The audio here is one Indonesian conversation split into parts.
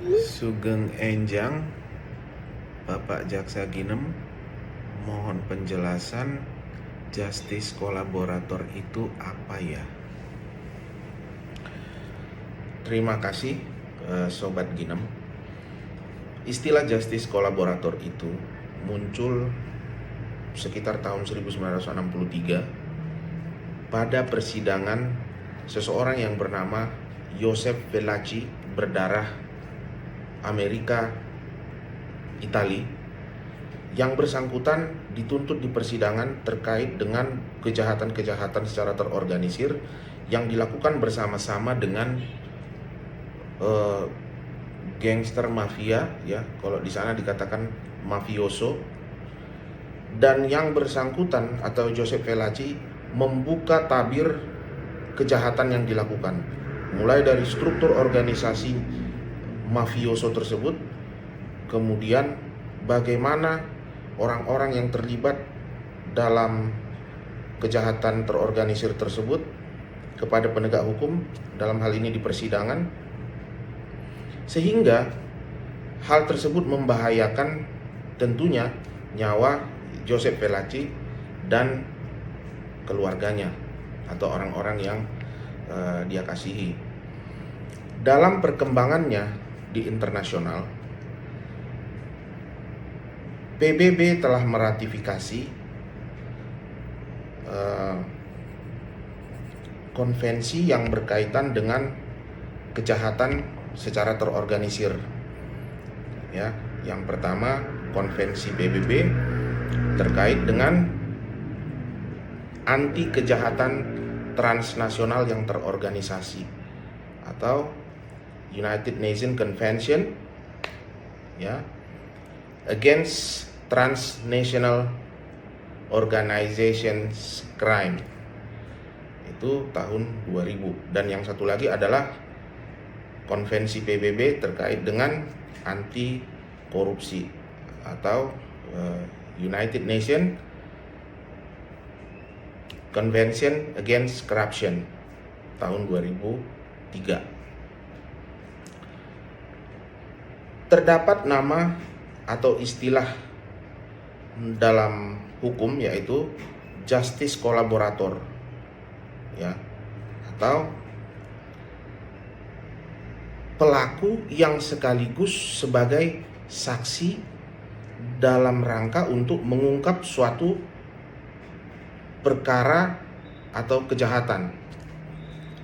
Sugeng Enjang, Bapak Jaksa Ginem, mohon penjelasan justice kolaborator itu apa ya? Terima kasih Sobat Ginem. Istilah justice kolaborator itu muncul sekitar tahun 1963 pada persidangan seseorang yang bernama Joseph Valachi berdarah Amerika Italia, yang bersangkutan dituntut di persidangan terkait dengan kejahatan-kejahatan secara terorganisir yang dilakukan bersama-sama dengan gangster mafia, ya, kalau di sana dikatakan mafioso, dan yang bersangkutan atau Joseph Valachi membuka tabir kejahatan yang dilakukan, mulai dari struktur organisasi mafioso tersebut, kemudian bagaimana orang-orang yang terlibat dalam kejahatan terorganisir tersebut kepada penegak hukum, dalam hal ini di persidangan, sehingga hal tersebut membahayakan tentunya nyawa Joseph Valachi dan keluarganya atau orang-orang yang dia kasihi. Dalam perkembangannya di internasional, PBB telah meratifikasi konvensi yang berkaitan dengan kejahatan secara terorganisir. Ya, yang pertama konvensi PBB terkait dengan anti kejahatan transnasional yang terorganisasi atau United Nations Convention, ya, against transnational organizations crime, itu tahun 2000. Dan yang satu lagi adalah konvensi PBB terkait dengan anti korupsi atau United Nations Convention Against Corruption tahun 2003. Terdapat nama atau istilah dalam hukum yaitu justice kolaborator, ya, atau pelaku yang sekaligus sebagai saksi dalam rangka untuk mengungkap suatu perkara atau kejahatan,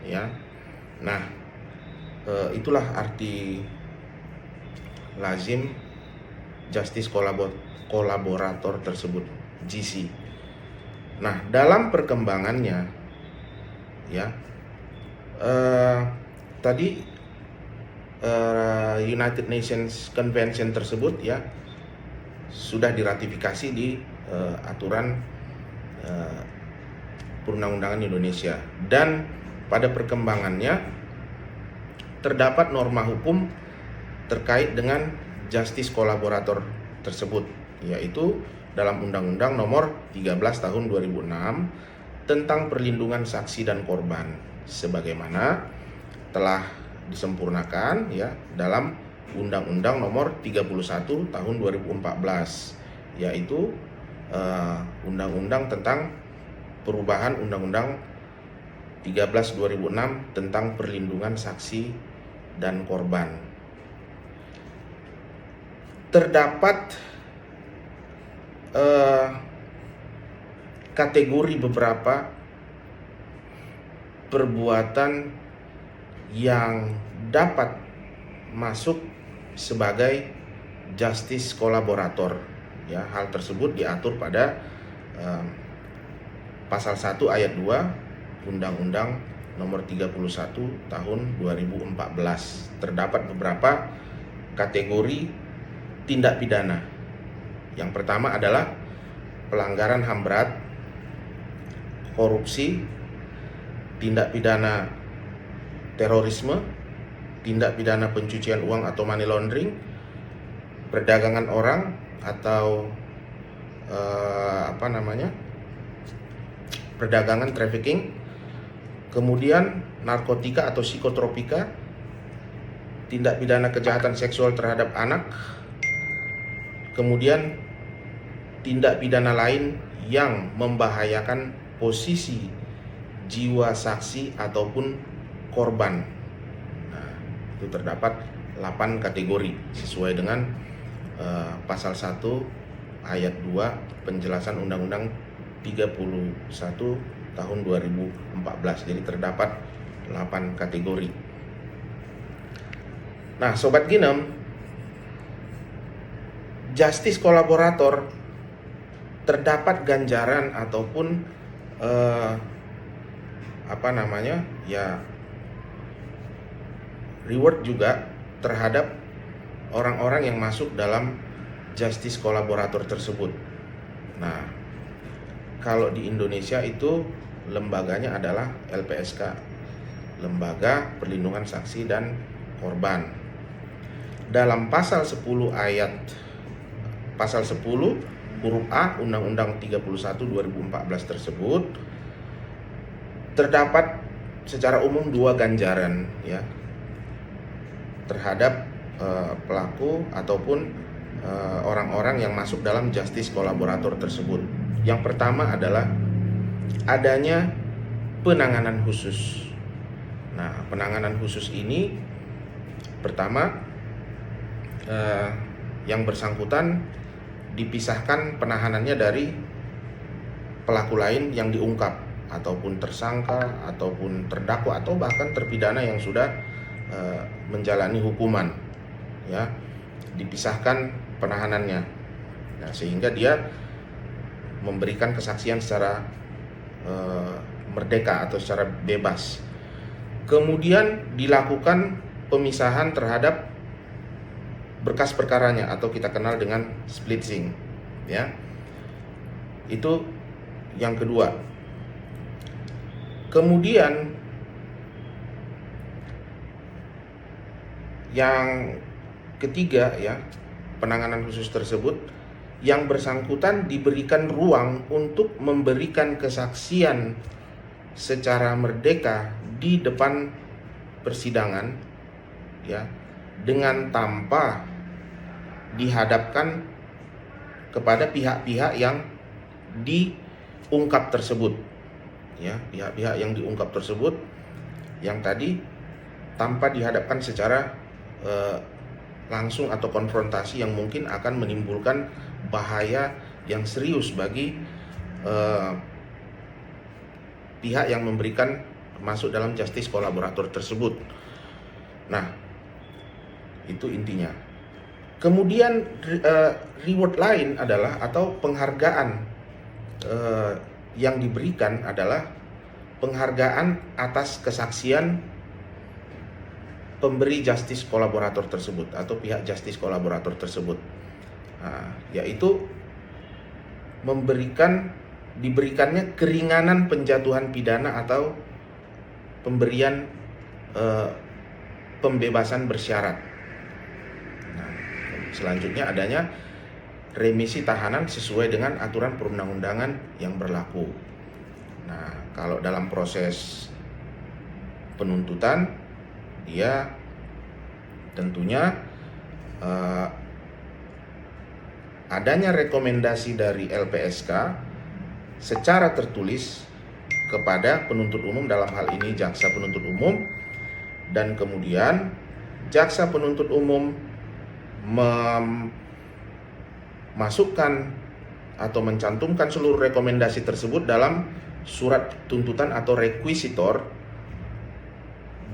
ya. Nah, itulah arti lazim justice kolaborator tersebut, GC. Nah, dalam perkembangannya, ya, tadi United Nations Convention tersebut, ya, sudah diratifikasi di aturan perundang-undangan Indonesia, dan pada perkembangannya terdapat norma hukum terkait dengan justice kolaborator tersebut, yaitu dalam Undang-Undang Nomor 13 Tahun 2006 tentang perlindungan saksi dan korban, sebagaimana telah disempurnakan, ya, dalam Undang-Undang Nomor 31 Tahun 2014, yaitu Undang-Undang tentang perubahan Undang-Undang 13 2006 tentang perlindungan saksi dan korban. Terdapat kategori beberapa perbuatan yang dapat masuk sebagai justice kolaborator, ya. Hal tersebut diatur pada pasal 1 ayat 2 Undang-Undang Nomor 31 Tahun 2014. Terdapat beberapa kategori tindak pidana. Yang pertama adalah pelanggaran HAM berat, korupsi, tindak pidana terorisme, tindak pidana pencucian uang atau money laundering, perdagangan orang atau perdagangan trafficking, kemudian narkotika atau psikotropika, tindak pidana kejahatan seksual terhadap anak, kemudian tindak pidana lain yang membahayakan posisi jiwa saksi ataupun korban. Nah, itu terdapat 8 kategori sesuai dengan pasal 1 ayat 2 penjelasan Undang-Undang 31 tahun 2014. Jadi terdapat 8 kategori. Nah, Sobat Ginem, justice kolaborator terdapat ganjaran ataupun reward juga terhadap orang-orang yang masuk dalam justice kolaborator tersebut. Nah, kalau di Indonesia itu lembaganya adalah LPSK, Lembaga Perlindungan Saksi dan Korban. Dalam pasal 10 huruf A Undang-Undang 31 2014 tersebut terdapat secara umum 2 ganjaran ya terhadap pelaku ataupun orang-orang yang masuk dalam justice kolaborator tersebut. Yang pertama adalah adanya penanganan khusus. Nah, penanganan khusus ini pertama yang bersangkutan dipisahkan penahanannya dari pelaku lain yang diungkap ataupun tersangka ataupun terdakwa atau bahkan terpidana yang sudah menjalani hukuman ya, dipisahkan penahanannya. Nah, sehingga dia memberikan kesaksian secara merdeka atau secara bebas. Kemudian dilakukan pemisahan terhadap berkas perkaranya atau kita kenal dengan splitsing ya. Itu yang kedua. Kemudian yang ketiga ya, penanganan khusus tersebut yang bersangkutan diberikan ruang untuk memberikan kesaksian secara merdeka di depan persidangan ya, dengan tanpa dihadapkan kepada pihak-pihak yang diungkap tersebut ya, pihak-pihak yang diungkap tersebut yang tadi tanpa dihadapkan secara langsung atau konfrontasi yang mungkin akan menimbulkan bahaya yang serius bagi pihak yang memberikan masuk dalam justice kolaborator tersebut. Nah, itu intinya. Kemudian reward lain adalah atau penghargaan yang diberikan adalah penghargaan atas kesaksian pemberi justice kolaborator tersebut atau pihak justice kolaborator tersebut. Nah, yaitu diberikannya keringanan penjatuhan pidana atau pemberian pembebasan bersyarat. Nah, selanjutnya adanya remisi tahanan sesuai dengan aturan perundang-undangan yang berlaku. Nah, kalau dalam proses penuntutan dia tentunya adanya rekomendasi dari LPSK secara tertulis kepada penuntut umum, dalam hal ini jaksa penuntut umum, dan kemudian jaksa penuntut umum memasukkan atau mencantumkan seluruh rekomendasi tersebut dalam surat tuntutan atau requisitor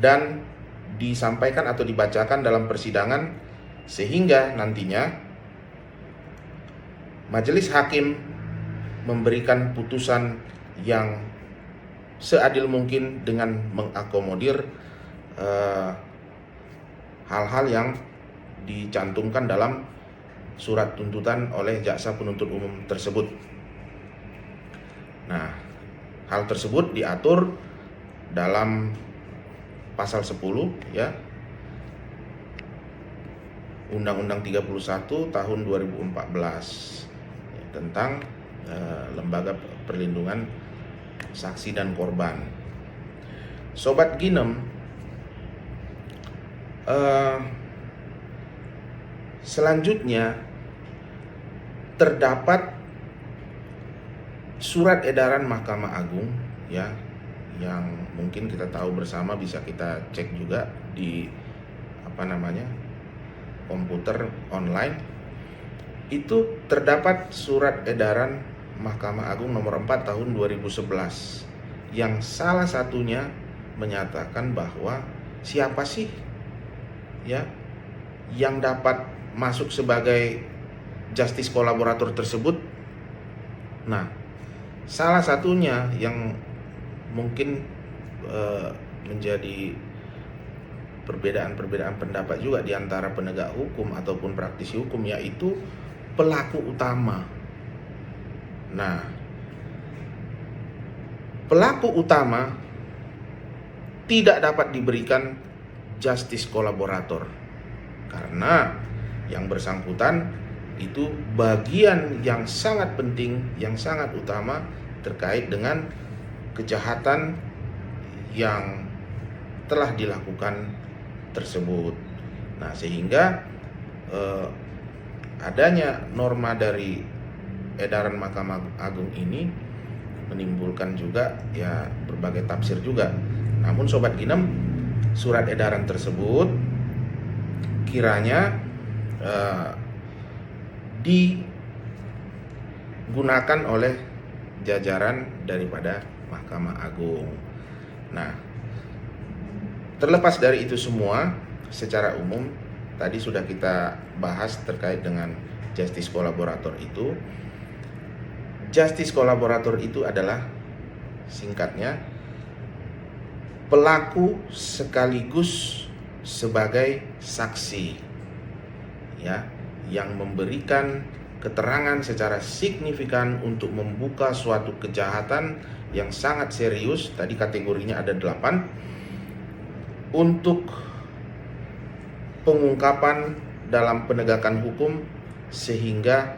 dan disampaikan atau dibacakan dalam persidangan, sehingga nantinya majelis hakim memberikan putusan yang seadil mungkin dengan mengakomodir hal-hal yang dicantumkan dalam surat tuntutan oleh jaksa penuntut umum tersebut. Nah, hal tersebut diatur dalam pasal 10 ya, Undang-Undang 31 tahun 2014 ya, tentang Lembaga Perlindungan Saksi dan Korban. Sobat Ginem, Eh, Selanjutnya terdapat surat edaran Mahkamah Agung ya, yang mungkin kita tahu bersama, bisa kita cek juga di komputer online. Itu terdapat surat edaran Mahkamah Agung nomor 4 tahun 2011 yang salah satunya menyatakan bahwa siapa sih ya yang dapat masuk sebagai justice kolaborator tersebut. Nah, salah satunya yang mungkin menjadi perbedaan pendapat juga di antara penegak hukum ataupun praktisi hukum, yaitu pelaku utama. Nah, pelaku utama tidak dapat diberikan justice kolaborator karena yang bersangkutan itu bagian yang sangat penting, yang sangat utama terkait dengan kejahatan yang telah dilakukan tersebut. Nah, sehingga adanya norma dari edaran Mahkamah Agung ini menimbulkan juga ya berbagai tafsir juga. Namun Sobat Ginem, surat edaran tersebut kiranya digunakan oleh jajaran daripada Mahkamah Agung. Nah, terlepas dari itu semua, secara umum tadi sudah kita bahas terkait dengan justice kolaborator itu. Justice kolaborator itu adalah singkatnya pelaku sekaligus sebagai saksi ya, yang memberikan keterangan secara signifikan untuk membuka suatu kejahatan yang sangat serius. Tadi kategorinya ada 8 untuk pengungkapan dalam penegakan hukum sehingga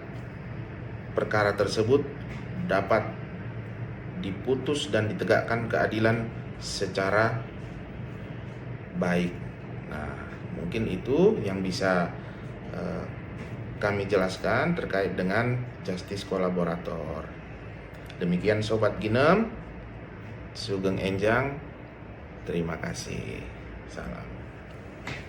perkara tersebut dapat diputus dan ditegakkan keadilan secara baik. Nah, mungkin itu yang bisa kami jelaskan terkait dengan justice kolaborator. Demikian Sobat Ginem, Sugeng Enjang, terima kasih. Salam.